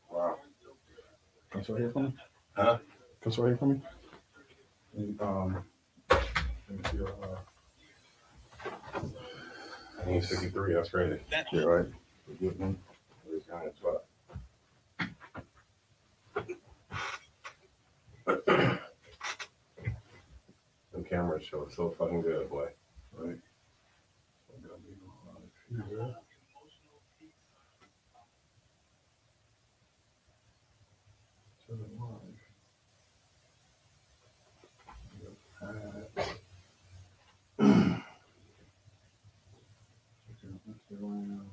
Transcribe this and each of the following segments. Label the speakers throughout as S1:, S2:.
S1: Wow.
S2: Come right here for me.
S1: Huh?
S2: Come right here for me. Let me see your,
S1: 1963, that's crazy.
S2: yeah, right. Good one.
S1: It's kind of spot. The cameras show so fucking good, boy.
S2: Right. So I gotta be live here. Turn it live. Check out Instagram.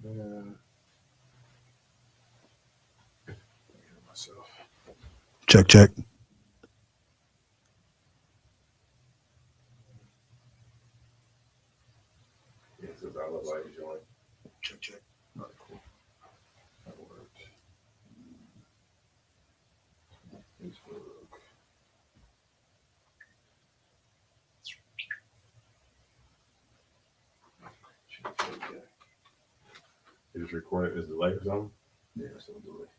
S2: There. Hear myself. Check, check.
S1: This is I look like joint.
S2: Check, check. All right, cool. That works. Facebook.
S1: You just record it as delay or something?
S2: Yeah, so do it.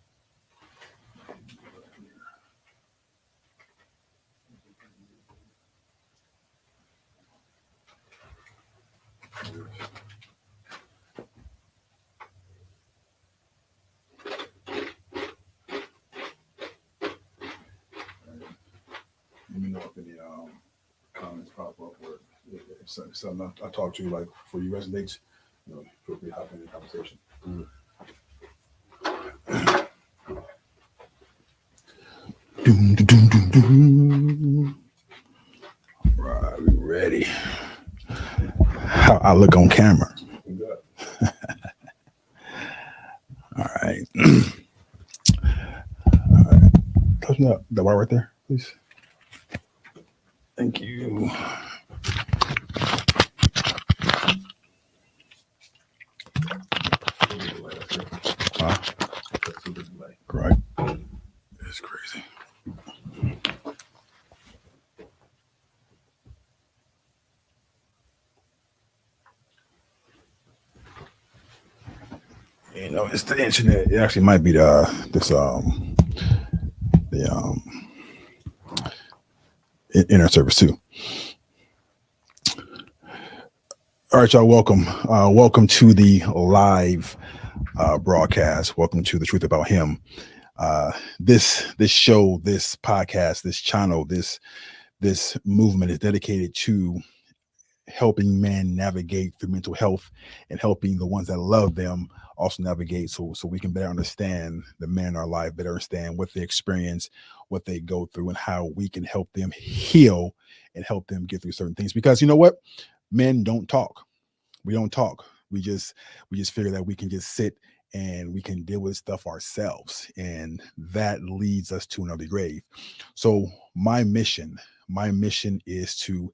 S2: Let me know if any comments pop up or if something I talk to you like for you resonates. Feel free to hop in the conversation. Doom, doom, doom, doom. Right, we ready. How I look on camera.
S1: Good.
S2: All right. All right. Touch me up. That wire right there, please. Thank you.
S1: That's super delay.
S2: Right. It's crazy. It's the internet. It actually might be the internet service too. All right, y'all. Welcome. Welcome to the live broadcast. Welcome to the Truth About Him. This show, this podcast, this channel, this movement is dedicated to helping men navigate through mental health and helping the ones that love them also navigate so we can better understand the men in our life, better understand what they experience, what they go through, and how we can help them heal and help them get through certain things. Because you know what? Men don't talk. We don't talk. We just figure that we can just sit and we can deal with stuff ourselves, and that leads us to another grave. So my mission is to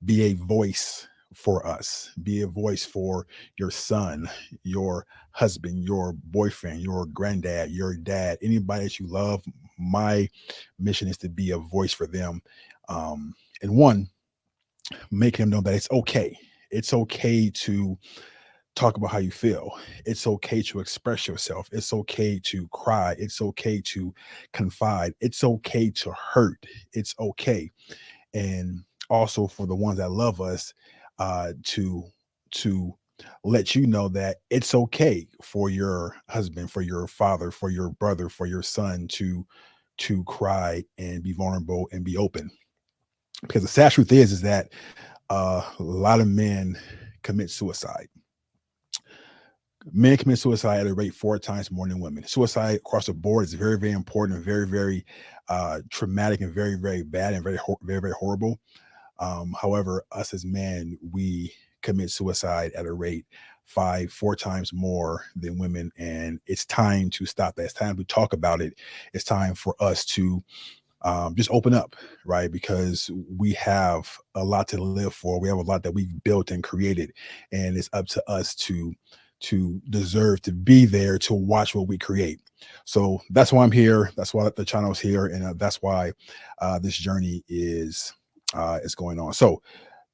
S2: be a voice for us, be a voice for your son, your husband, your boyfriend, your granddad, your dad, anybody that you love. My mission is to be a voice for them. And one, make them know that it's okay. It's okay to talk about how you feel. It's okay to express yourself. It's okay to cry. It's okay to confide. It's okay to hurt. It's okay. And also for the ones that love us, to let you know that it's okay for your husband, for your father, for your brother, for your son to cry and be vulnerable and be open. Because the sad truth is that a lot of men commit suicide. Men commit suicide at a rate 4 times more than women. Suicide across the board is very, very important and very, very traumatic and very, very bad and very, very, very horrible. However, us as men, we commit suicide at a rate 4 times more than women, and it's time to stop that. It's time to talk about it. It's time for us to just open up, right? Because we have a lot to live for. We have a lot that we've built and created, and it's up to us to deserve to be there to watch what we create. So that's why I'm here. That's why the channel's here, and that's why this journey is going on. So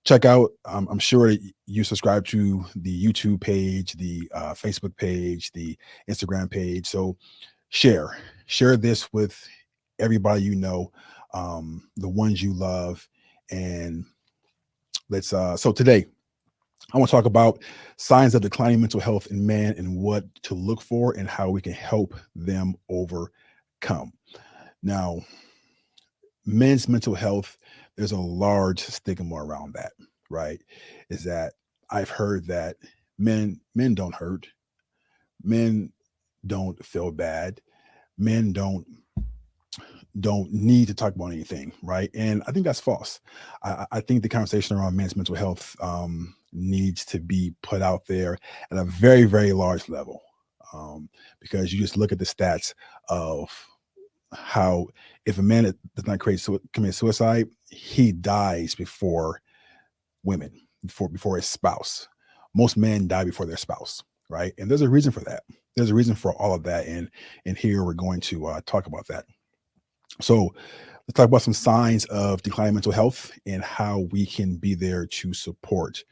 S2: check out. I'm sure that you subscribe to the YouTube page, the Facebook page, the Instagram page. So share this with everybody you know, the ones you love, and let's. So today, I want to talk about signs of declining mental health in men and what to look for and how we can help them overcome. Now, men's mental health, there's a large stigma around that, right? Is that I've heard that men don't hurt, men don't feel bad, men don't need to talk about anything, right? And I think that's false. I think the conversation around men's mental health needs to be put out there at a very, very large level, because you just look at the stats of how if a man does not commit suicide, he dies before women, before his spouse. Most men die before their spouse, right? And there's a reason for that. There's a reason for all of that, and here we're going to talk about that. So let's talk about some signs of declining mental health and how we can be there to support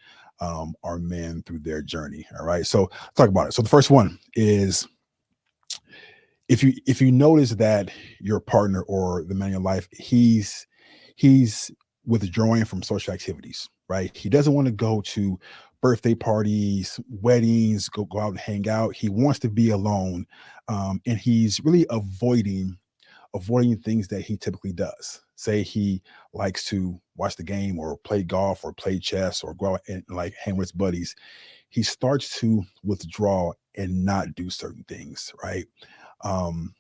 S2: our men through their journey. All right. So let's talk about it. So the first one is if you notice that your partner or the man in your life, he's withdrawing from social activities, right? He doesn't want to go to birthday parties, weddings, go out and hang out. He wants to be alone. And he's really avoiding things that he typically does. Say he likes to watch the game or play golf or play chess or go out and like hang with his buddies. He starts to withdraw and not do certain things, right? And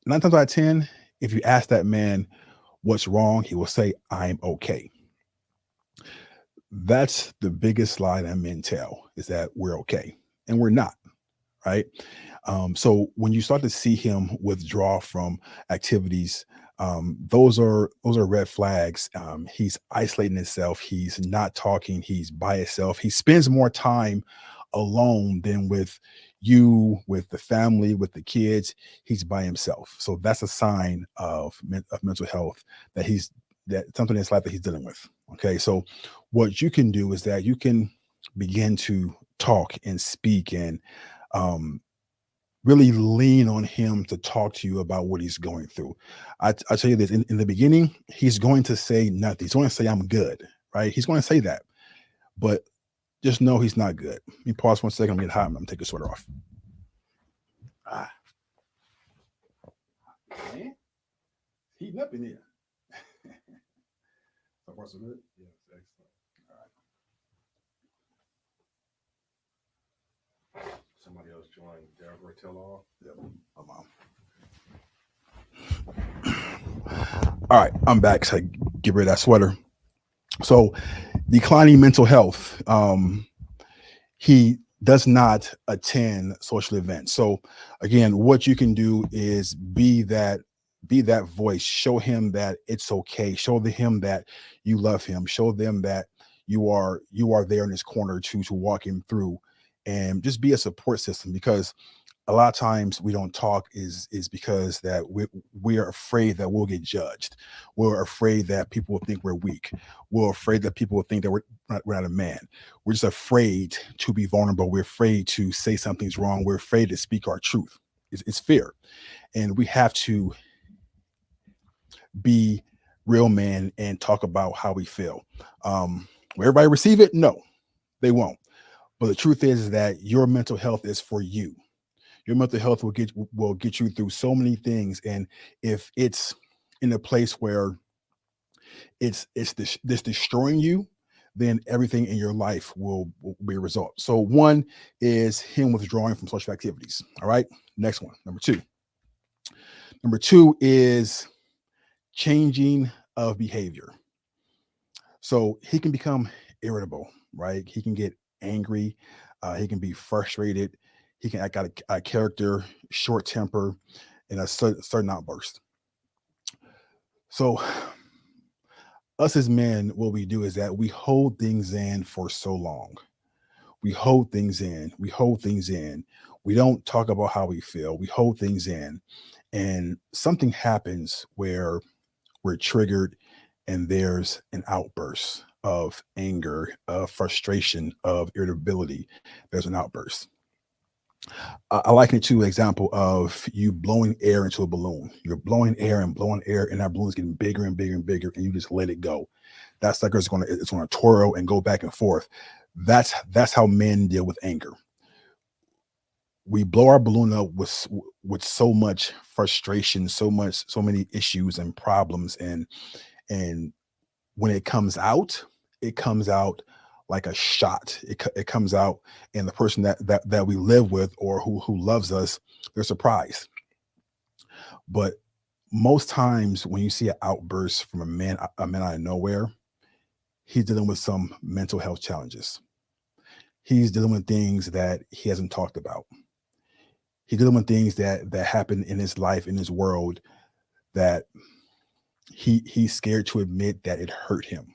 S2: 9 times out of 10, if you ask that man what's wrong, he will say, "I'm okay." That's the biggest lie that men tell, is that we're okay, and we're not, right? So when you start to see him withdraw from activities, those are red flags. He's isolating himself. He's not talking. He's by himself. He spends more time alone than with you, with the family, with the kids. He's by himself. So that's a sign of mental health, that something in his life that he's dealing with. Okay, so what you can do is that you can begin to talk and speak and really lean on him to talk to you about what he's going through. I tell you this, in the beginning, he's going to say nothing. He's going to say, "I'm good," right? He's going to say that, but just know he's not good. Let me pause 1 second. I'm getting hot. I'm going to take the sweater off. Man, heating up in here. So far, so good?
S1: Yes, excellent. All right. Somebody else joined. Deborah Tell-All.
S2: Yep, my mom. All right, I'm back. So I get rid of that sweater. So declining mental health. He does not attend social events. So again, what you can do is be that voice. Show him that it's okay. Show him that you love him. Show them that you are there in his corner to walk him through, and just be a support system. Because a lot of times we don't talk is because that we are afraid that we'll get judged. We're afraid that people will think we're weak. We're afraid that people will think that we're not a man. We're just afraid to be vulnerable. We're afraid to say something's wrong. We're afraid to speak our truth. It's fear. And we have to be real men and talk about how we feel. Will everybody receive it? No, they won't. But the truth is that your mental health is for you. Your mental health will get you through so many things. And if it's in a place where it's destroying you, then everything in your life will be a result. So one is him withdrawing from social activities. All right. Next one. Number two is changing of behavior. So he can become irritable, right? He can get angry. He can be frustrated. He can act out of character, short temper, in a certain outburst. So us as men, what we do is that we hold things in for so long. We hold things in. We hold things in. We don't talk about how we feel. We hold things in. And something happens where we're triggered and there's an outburst of anger, of frustration, of irritability. There's an outburst. I liken it to an example of you blowing air into a balloon. You're blowing air, and that balloon's getting bigger and bigger and bigger, and you just let it go. That sucker's gonna twirl and go back and forth. That's how men deal with anger. We blow our balloon up with so much frustration, so many issues and problems, and when it comes out like a shot. It comes out, and the person that we live with or who loves us, they're surprised. But most times when you see an outburst from a man out of nowhere, he's dealing with some mental health challenges. He's dealing with things that he hasn't talked about. He's dealing with things that happen in his life, in his world, that he's scared to admit that it hurt him.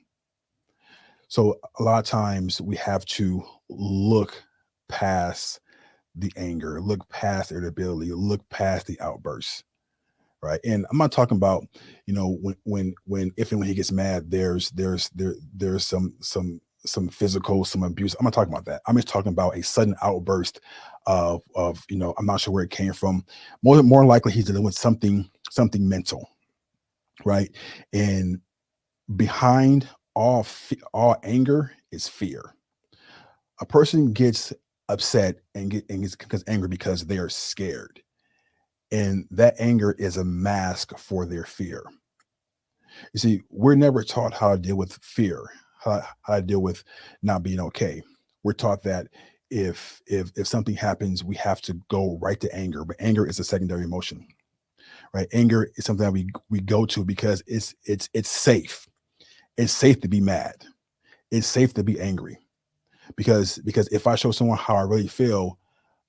S2: So a lot of times we have to look past the anger, look past irritability, look past the outbursts, right? And I'm not talking about, when if and when he gets mad, there's some physical, some abuse. I'm not talking about that. I'm just talking about a sudden outburst of I'm not sure where it came from. More likely he's dealing with something mental, right? And behind all anger is fear. A person gets upset and gets angry because they are scared, and that anger is a mask for their fear. You see, we're never taught how to deal with fear, how to deal with not being okay. We're taught that if something happens, we have to go right to anger, but anger is a secondary emotion, right? Anger is something that we go to because it's safe. It's safe to be mad. It's safe to be angry because if I show someone how I really feel,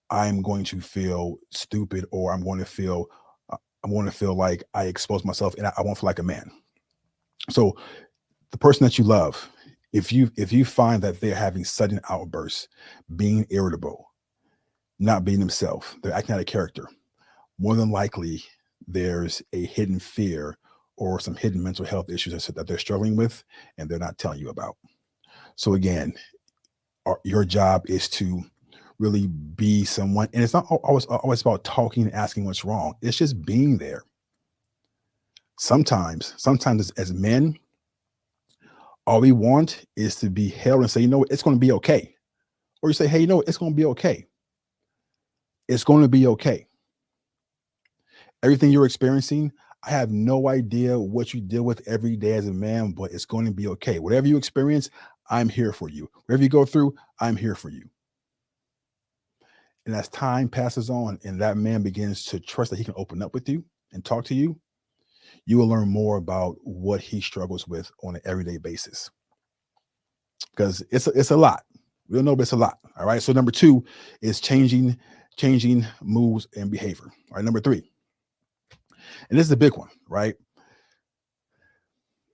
S2: I'm going to feel stupid, or I'm going to feel like I expose myself, and I won't feel like a man. So the person that you love, if you find that they're having sudden outbursts, being irritable, not being themselves, they're acting out of character, more than likely there's a hidden fear or some hidden mental health issues that they're struggling with and they're not telling you about. So again, your job is to really be someone, and it's not always about talking and asking what's wrong. It's just being there. Sometimes as men, all we want is to be held and say, it's going to be okay. Or you say, hey, it's going to be okay. It's going to be okay. Everything you're experiencing, I have no idea what you deal with every day as a man, but it's going to be okay. Whatever you experience, I'm here for you. Whatever you go through, I'm here for you. And as time passes on and that man begins to trust that he can open up with you and talk to you, you will learn more about what he struggles with on an everyday basis. Because it's a lot. We don't know, but it's a lot. All right. So number 2 is changing moods and behavior. All right. Number 3. And this is a big one, right?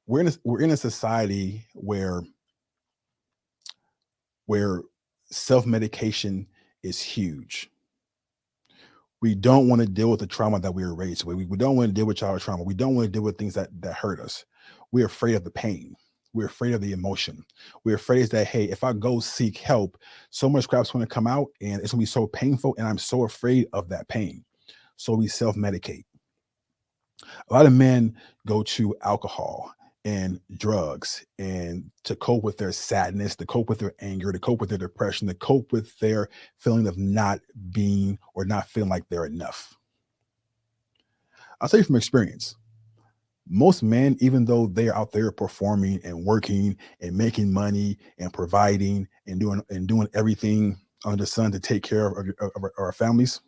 S2: We're in a society where self-medication is huge. We don't want to deal with the trauma that we were raised with. We don't want to deal with childhood trauma. We don't want to deal with things that hurt us. We're afraid of the pain. We're afraid of the emotion. We're afraid that, hey, if I go seek help, so much crap's going to come out and it's going to be so painful. And I'm so afraid of that pain. So we self-medicate. A lot of men go to alcohol and drugs and to cope with their sadness, to cope with their anger, to cope with their depression, to cope with their feeling of not being or not feeling like they're enough. I'll tell you from experience, most men, even though they're out there performing and working and making money and providing and doing everything under the sun to take care of our families,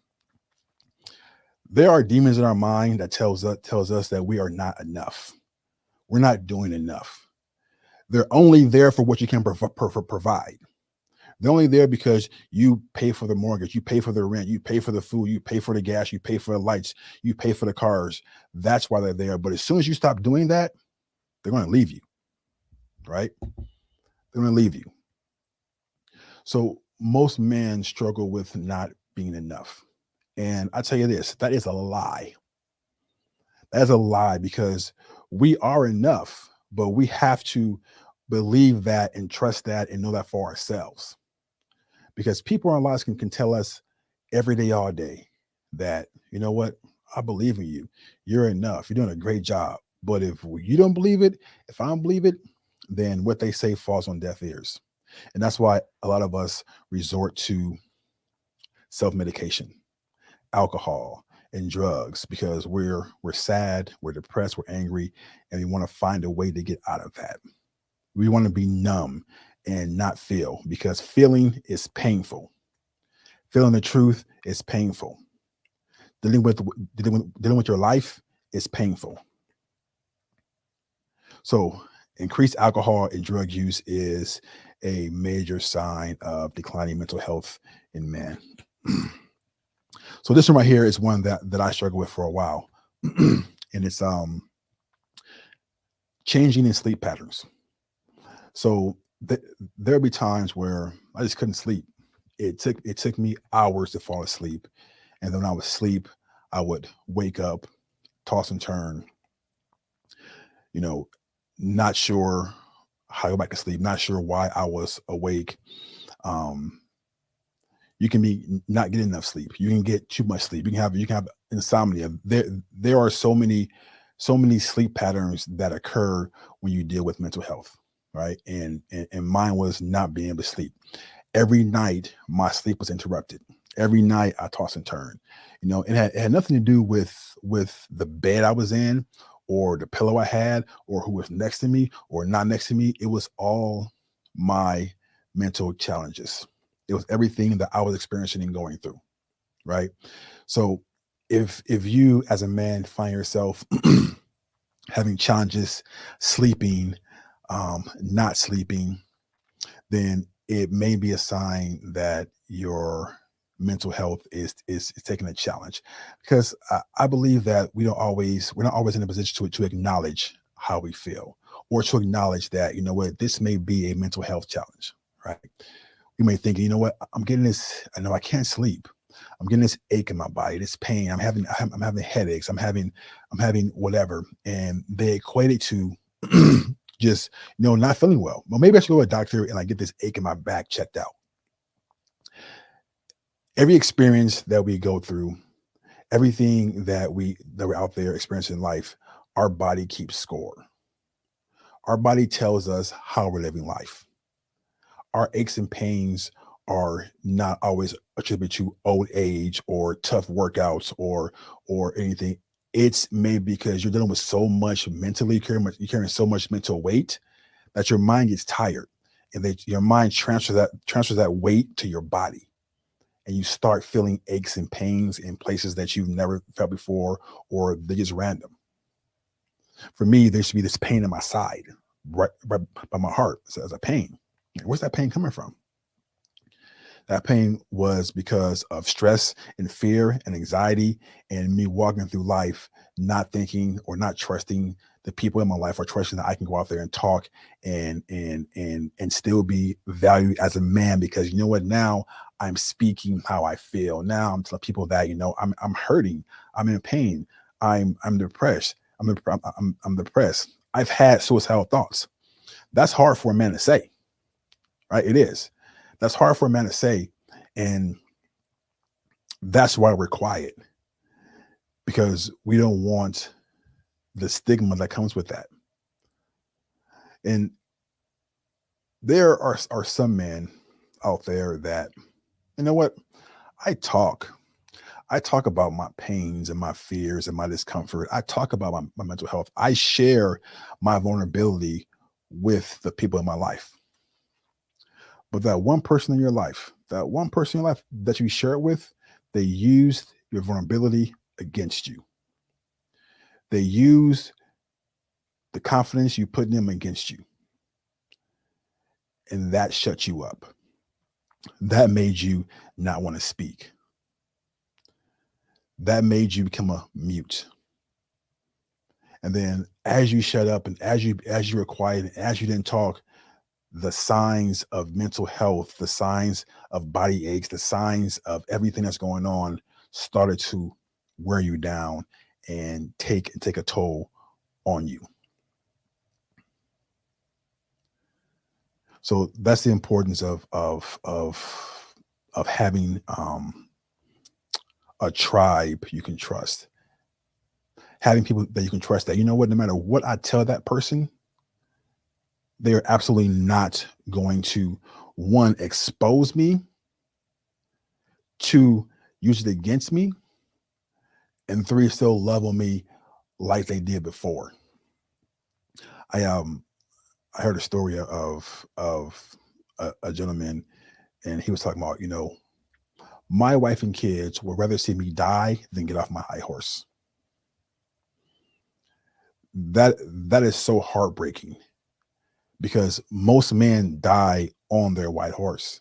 S2: there are demons in our mind that tells us that we are not enough. We're not doing enough. They're only there for what you can provide, They're only there because you pay for the mortgage, you pay for the rent, you pay for the food, you pay for the gas, you pay for the lights, you pay for the cars. That's why they're there. But as soon as you stop doing that, they're going to leave you, right? They're going to leave you. So most men struggle with not being enough. And I tell you this, that is a lie. That is a lie because we are enough, but we have to believe that and trust that and know that for ourselves. Because people in our lives can tell us every day, all day, that, you know what, I believe in you. You're enough. You're doing a great job. But if you don't believe it, if I don't believe it, then what they say falls on deaf ears. And that's why a lot of us resort to self-medication, alcohol, and drugs because we're sad, we're depressed, we're angry, and we want to find a way to get out of that. We want to be numb and not feel because feeling is painful. Feeling the truth is painful. Dealing with your life is painful. So increased alcohol and drug use is a major sign of declining mental health in men. So this one right here is one that I struggled with for a while. And it's changing in sleep patterns. So there'll be times where I just couldn't sleep. It took me hours to fall asleep. And then when I would sleep, I would wake up, toss and turn, you know, not sure how to go back to sleep, not sure why I was awake. You can be not getting enough sleep. You can get too much sleep. You can have insomnia. There are so many sleep patterns that occur when you deal with mental health, right? And mine was not being able to sleep. Every night my sleep was interrupted. Every night I toss and turn. It had nothing to do with the bed I was in or the pillow I had or who was next to me or not next to me. It was all my mental challenges. It was everything that I was experiencing and going through, right? So if you as a man find yourself having challenges sleeping, not sleeping, then it may be a sign that your mental health is taking a challenge. Because I believe that we're not always in a position to acknowledge how we feel or to acknowledge that, you know what, this may be a mental health challenge, right? You may think, you know what, I'm getting this, I know I can't sleep. I'm getting this ache in my body, this pain. I'm having headaches. I'm having whatever. And they equate it to just, not feeling well. Well, maybe I should go to a doctor and I get this ache in my back checked out. Every experience that we go through, everything that we're out there experiencing in life, our body keeps score. Our body tells us how we're living life. Our aches and pains are not always attributed to old age or tough workouts or anything. It's maybe because you're dealing with so much mentally, you're carrying so much mental weight that your mind gets tired, and your mind transfers that weight to your body, and you start feeling aches and pains in places that you've never felt before, or they're just random. For me, there should be this pain in my side, right by my heart, so as a pain. Where's that pain coming from? That pain was because of stress and fear and anxiety and me walking through life, not thinking or not trusting the people in my life or trusting that I can go out there and talk and still be valued as a man because you know what? Now I'm speaking how I feel. Now I'm telling people that, I'm hurting. I'm in pain. I'm depressed. I'm depressed. I've had suicidal thoughts. That's hard for a man to say, right? It is. That's hard for a man to say. And that's why we're quiet, because we don't want the stigma that comes with that. And there are some men out there that, you know what, I talk about my pains and my fears and my discomfort. I talk about my mental health. I share my vulnerability with the people in my life. But that one person in your life that you share it with, they used your vulnerability against you. They used the confidence you put in them against you. And that shuts you up. That made you not want to speak. That made you become a mute. And then as you shut up and as you were quiet and as you didn't talk, the signs of mental health, the signs of body aches, the signs of everything that's going on started to wear you down and take a toll on you. So that's the importance of having a tribe you can trust, having people that you can trust. That, you know what, no matter what I tell that person, they are absolutely not going to, one, expose me, two, use it against me, and three, still love on me like they did before. I I heard a story of a gentleman, and he was talking about, my wife and kids would rather see me die than get off my high horse. That is so heartbreaking because most men die on their white horse.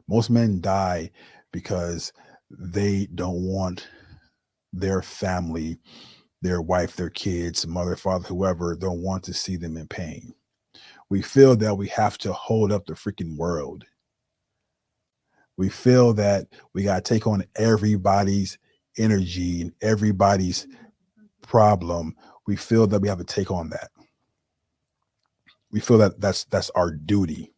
S2: Most men die because they don't want their family, their wife, their kids, mother, father, whoever, don't want to see them in pain. We feel that we have to hold up the freaking world. We feel that we got to take on everybody's energy and everybody's problem. We feel that we have to take on that. We feel that that's our duty.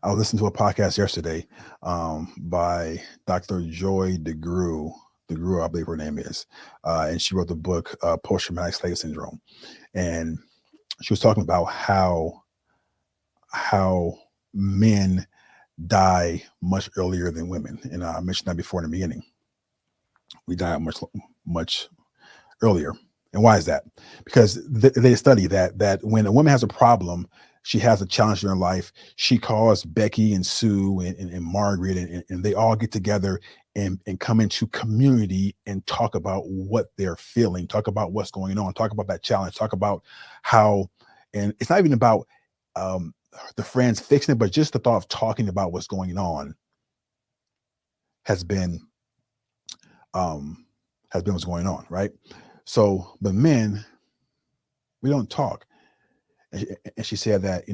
S2: I was listening to a podcast yesterday by Dr. Joy DeGruy. DeGruy, I believe her name is, and she wrote the book Post-Traumatic Slave Syndrome. And she was talking about how men die much earlier than women, and I mentioned that before in the beginning. We die much earlier. And why is that? Because they study that when a woman has a problem, she has a challenge in her life, she calls Becky and Sue and Margaret, and they all get together and come into community and talk about what they're feeling, talk about what's going on, talk about that challenge, talk about how, and it's not even about um, the friends fixing it, but just the thought of talking about what's going on has been what's going on, right? So, but men, we don't talk. And she said that,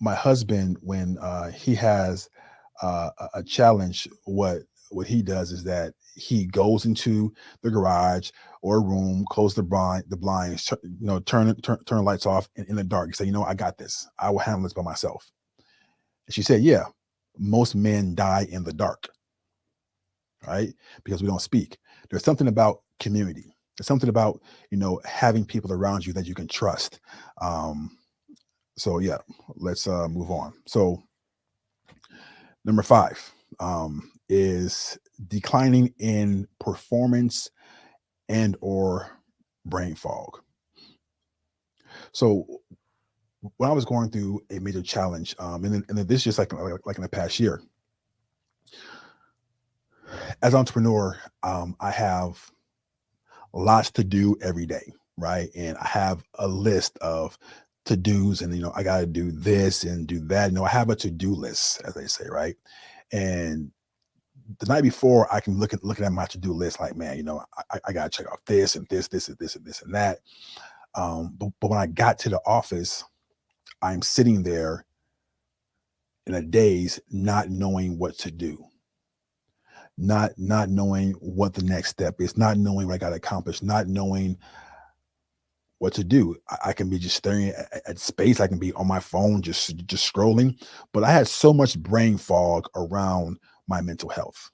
S2: my husband, when he has a challenge, what he does is that he goes into the garage or a room, close the blinds, turn lights off in the dark. He said, I got this. I will handle this by myself. And she said, yeah, most men die in the dark, right? Because we don't speak. There's something about community. There's something about, having people around you that you can trust. So yeah, let's move on. So number 5 is declining in performance and or brain fog. So when I was going through a major challenge, and this is just like in the past year, as an entrepreneur, I have lots to do every day, right? And I have a list of to dos, and I got to do this and do that. I have a to do list, as they say, right? And the night before, I can looking at my to do list, like, man, I got to check off this and this and this and this and that. But when I got to the office, I'm sitting there in a daze, not knowing what to do, not knowing what the next step is, not knowing what I got to accomplish, not knowing what to do. I can be just staring at space. I can be on my phone, just scrolling. But I had so much brain fog around my mental health.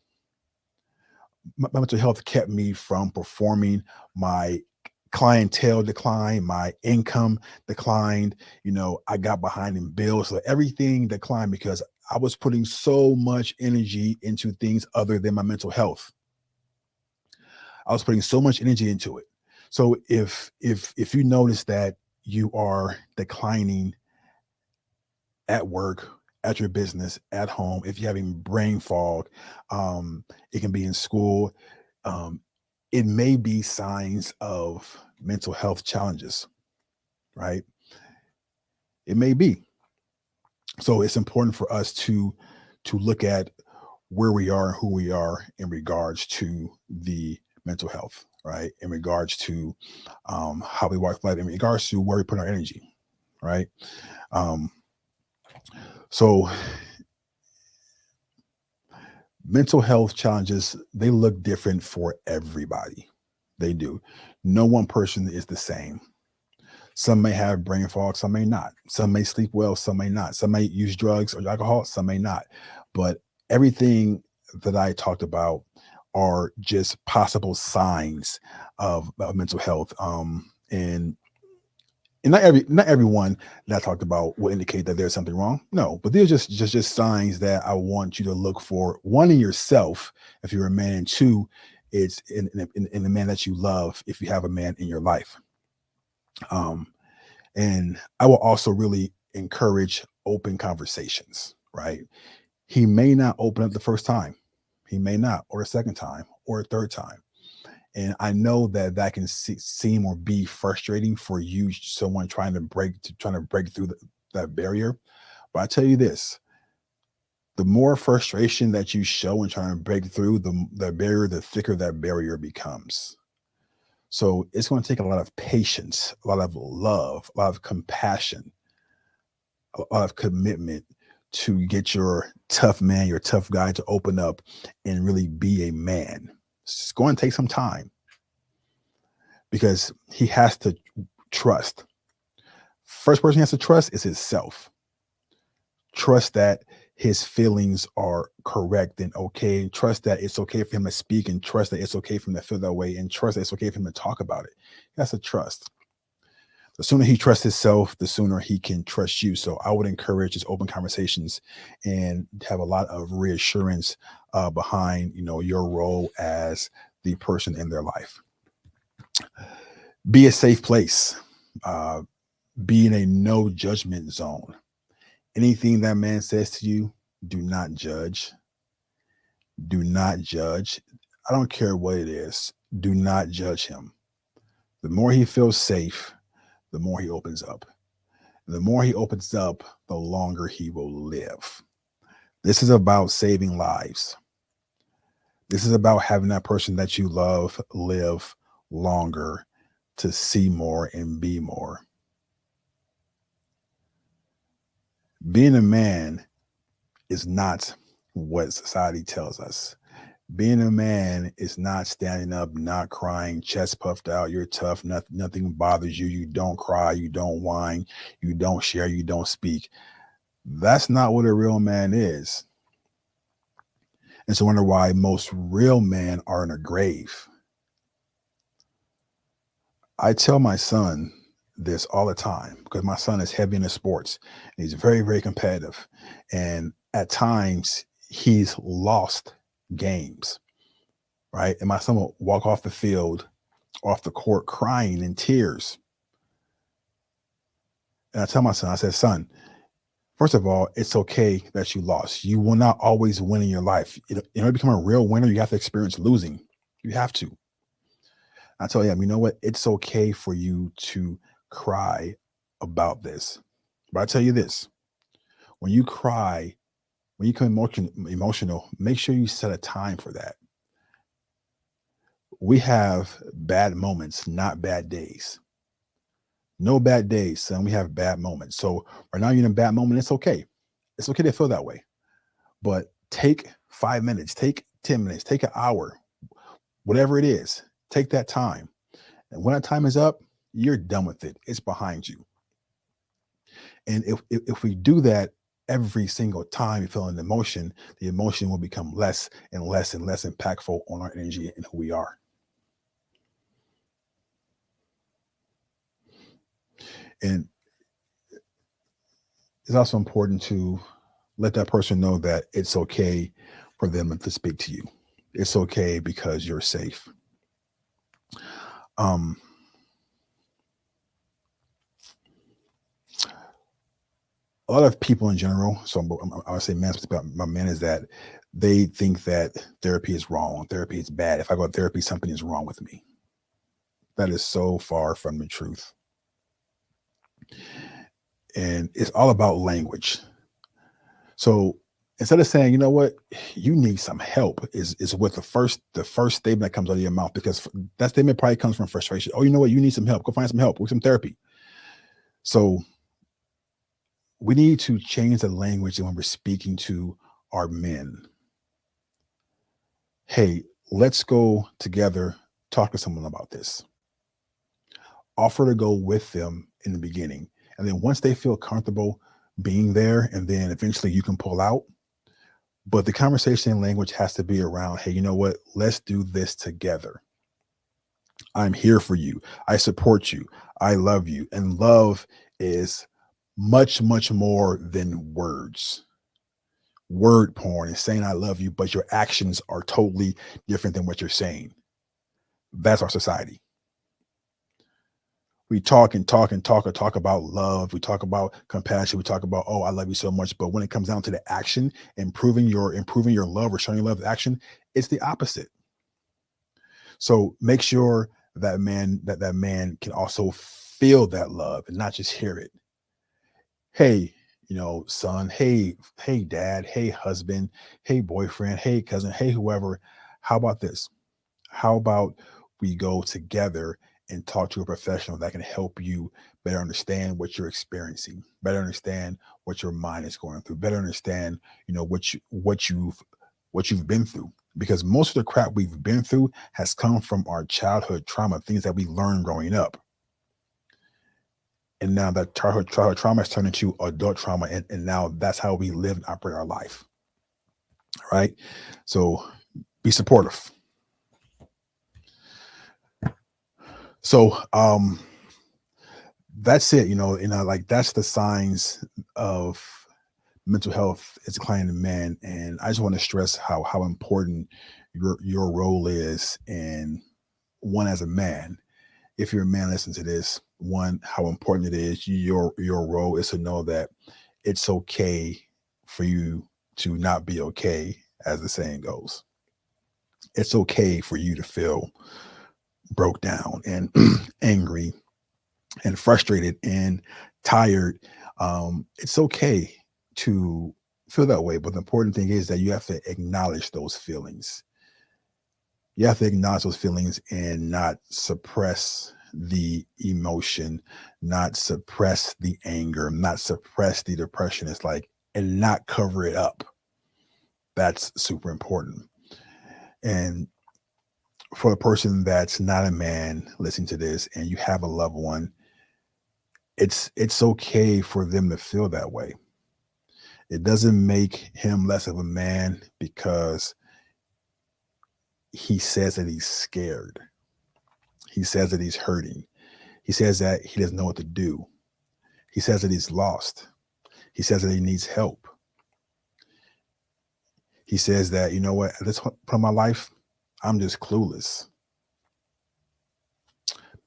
S2: My mental health kept me from performing. My clientele declined, my income declined. I got behind in bills, so everything declined because I was putting so much energy into things other than my mental health. I was putting so much energy into it. So if you notice that you are declining at work, at your business, at home, if you're having brain fog, it can be in school. Um, it may be signs of mental health challenges, right? It may be. So it's important for us to look at where we are and who we are in regards to the mental health, right? In regards to how we walk life, in regards to where we put our energy, right? Um, so mental health challenges, they look different for everybody. They do. No one person is the same. Some may have brain fog, some may not. Some may sleep well, some may not. Some may use drugs or alcohol, some may not. But everything that I talked about are just possible signs of mental health. And not everyone that I talked about will indicate that there's something wrong. No, but they're just signs that I want you to look for. One, in yourself, if you're a man, and two, it's in the man that you love, if you have a man in your life. Um, and I will also really encourage open conversations, right? He may not open up the first time, he may not, or a second time, or a third time. And I know that that can seem or be frustrating for you, someone trying to break through that barrier. But I tell you this: the more frustration that you show in trying to break through the barrier, the thicker that barrier becomes. So it's going to take a lot of patience, a lot of love, a lot of compassion, a lot of commitment to get your tough man, your tough guy to open up and really be a man. It's going to take some time because he has to trust. First person he has to trust is himself. Trust that his feelings are correct and okay. Trust that it's okay for him to speak, and trust that it's okay for him to feel that way, and trust that it's okay for him to talk about it. He has to trust. The sooner he trusts himself, the sooner he can trust you. So I would encourage just open conversations and have a lot of reassurance behind, your role as the person in their life. Be a safe place. Uh, be in a no judgment zone. Anything that man says to you, do not judge. Do not judge. I don't care what it is. Do not judge him. The more he feels safe, the more he opens up. The more he opens up, the longer he will live. This is about saving lives. This is about having that person that you love live longer to see more and be more. Being a man is not what society tells us. Being a man is not standing up, not crying, chest puffed out. You're tough. Nothing bothers you. You don't cry. You don't whine. You don't share. You don't speak. That's not what a real man is. And so I wonder why most real men are in a grave. I tell my son this all the time because my son is heavy into sports. He's very, very competitive. And at times he's lost games, right? And my son will walk off the field, off the court, crying in tears. And I tell my son, I said, son, first of all, it's okay that you lost. You will not always win in your life. In order to become a real winner, you have to experience losing. You have to. I tell him, you know what? It's okay for you to cry about this. But I tell you this: when you cry, when you become emotional, make sure you set a time for that. We have bad moments, not bad days. No bad days, son. We have bad moments. So right now you're in a bad moment. It's okay. It's okay to feel that way. But take 5 minutes, take 10 minutes, take an hour, whatever it is, take that time. And when that time is up, you're done with it. It's behind you. And if we do that every single time you feel an emotion, the emotion will become less and less and less impactful on our energy and who we are. And it's also important to let that person know that it's okay for them to speak to you. It's okay because you're safe. Um, a lot of people in general, so I would say men, about my men, is that they think that therapy is wrong, therapy is bad. If I go to therapy, something is wrong with me. That is so far from the truth. And it's all about language. So instead of saying, you know what, you need some help, is what the first statement that comes out of your mouth, because that statement probably comes from frustration. Oh, you know what, you need some help. Go find some help with some therapy. So we need to change the language when we're speaking to our men. Hey, let's go together, talk to someone about this. Offer to go with them in the beginning. And then once they feel comfortable being there, and then eventually you can pull out. But the conversation and language has to be around, hey, you know what? Let's do this together. I'm here for you. I support you. I love you. And love is much, much more than words. Word porn is saying I love you, but your actions are totally different than what you're saying. That's our society. We talk and talk and talk and talk about love. We talk about compassion. We talk about, oh, I love you so much. But when it comes down to the action, improving your love or showing your love with action, it's the opposite. So make sure that man can also feel that love and not just hear it. Hey, son, hey, dad, hey, husband, hey, boyfriend, hey, cousin, hey, whoever. How about this? How about we go together and talk to a professional that can help you better understand what you're experiencing, better understand what your mind is going through, better understand, what you've been through. Because most of the crap we've been through has come from our childhood trauma, things that we learned growing up. And now that childhood trauma has turned into adult trauma, and now that's how we live and operate our life. Right. So be supportive. So that's it, like that's the signs of mental health is declining in men. And I just want to stress how important your role is, and one, as a man, if you're a man, listen to this. One, how important it is. Your role is to know that it's okay for you to not be okay, as the saying goes. It's okay for you to feel broke down and angry and frustrated and tired. It's okay to feel that way. But the important thing is that you have to acknowledge those feelings. You have to acknowledge those feelings and not suppress the emotion, not suppress the anger, not suppress the depression. It's like, and not cover it up. That's super important. And for the person that's not a man listening to this and you have a loved one, it's okay for them to feel that way. It doesn't make him less of a man because he says that he's scared. He says that he's hurting. He says that he doesn't know what to do. He says that he's lost. He says that he needs help. He says that, you know what, at this point in my life, I'm just clueless.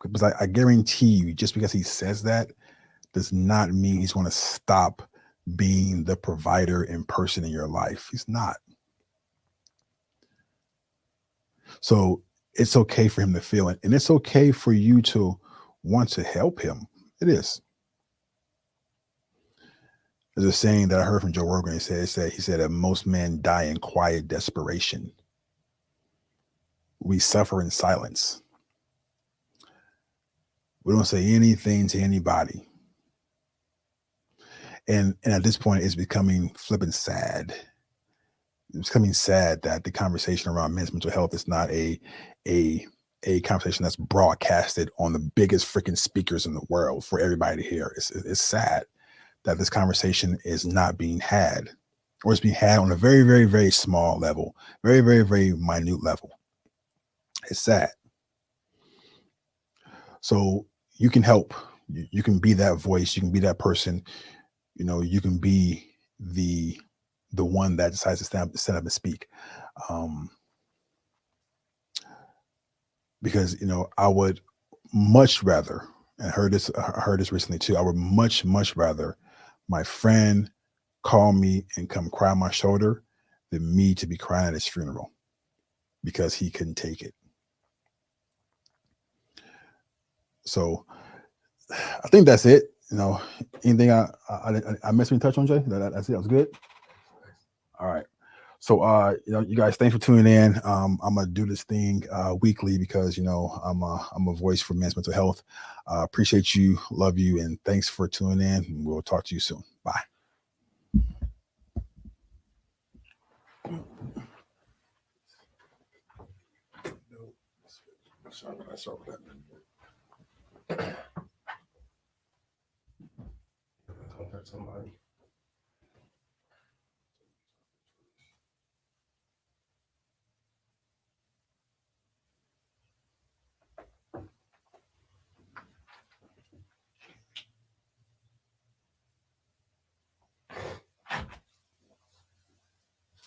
S2: Because I guarantee you, just because he says that does not mean he's going to stop being the provider and person in your life. He's not. So it's okay for him to feel it. And it's okay for you to want to help him. It is. There's a saying that I heard from Joe Rogan. He said that most men die in quiet desperation. We suffer in silence. We don't say anything to anybody. And at this point, it's becoming flipping sad. It's becoming sad that the conversation around men's mental health is not a conversation that's broadcasted on the biggest freaking speakers in the world for everybody to hear. It's sad that this conversation is not being had, or it's being had on a very, very, very small level, very, very, very minute level. It's sad. So you can help. You can be that voice. You can be that person. You can be the one that decides to stand up and speak. Um, because I would much rather, and I heard this recently too. I would much, much rather my friend call me and come cry on my shoulder than me to be crying at his funeral because he couldn't take it. So I think that's it. Anything I missed me touch on, Jay? That's it. That was good. All right. So, you guys, thanks for tuning in. I'm gonna do this thing weekly because I'm a voice for men's mental health. Appreciate you, love you, and thanks for tuning in. And we'll talk to you soon. Bye.
S1: Sorry about that. Contact somebody.